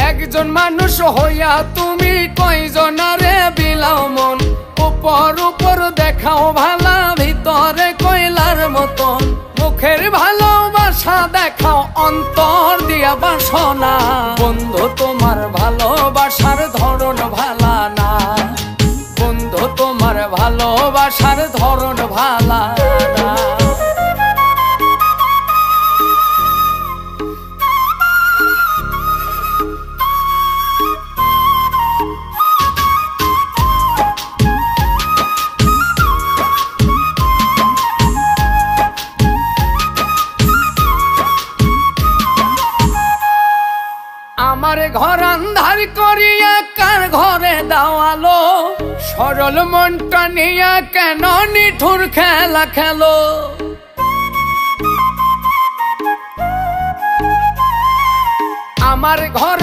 একজন মানুষ হইয়া তুমি কয়জনারে বিলাও মন, উপর উপর দেখাও ভালা ভিতরে কয়লার মতন। মুখের ভালোবাসা দেখাও অন্তর দিয়া বাসনা, বন্ধু তোমার ভালোবাসার ধরন ভালা না, বন্ধু তোমার ভালোবাসার ধরন ভালা না। আমার ঘর আন্ধার করিয়া কার ঘরে দাওয়ালো, সরল মনটা নিয়া কেন নিঠুর খেলা খেলো। আমার ঘর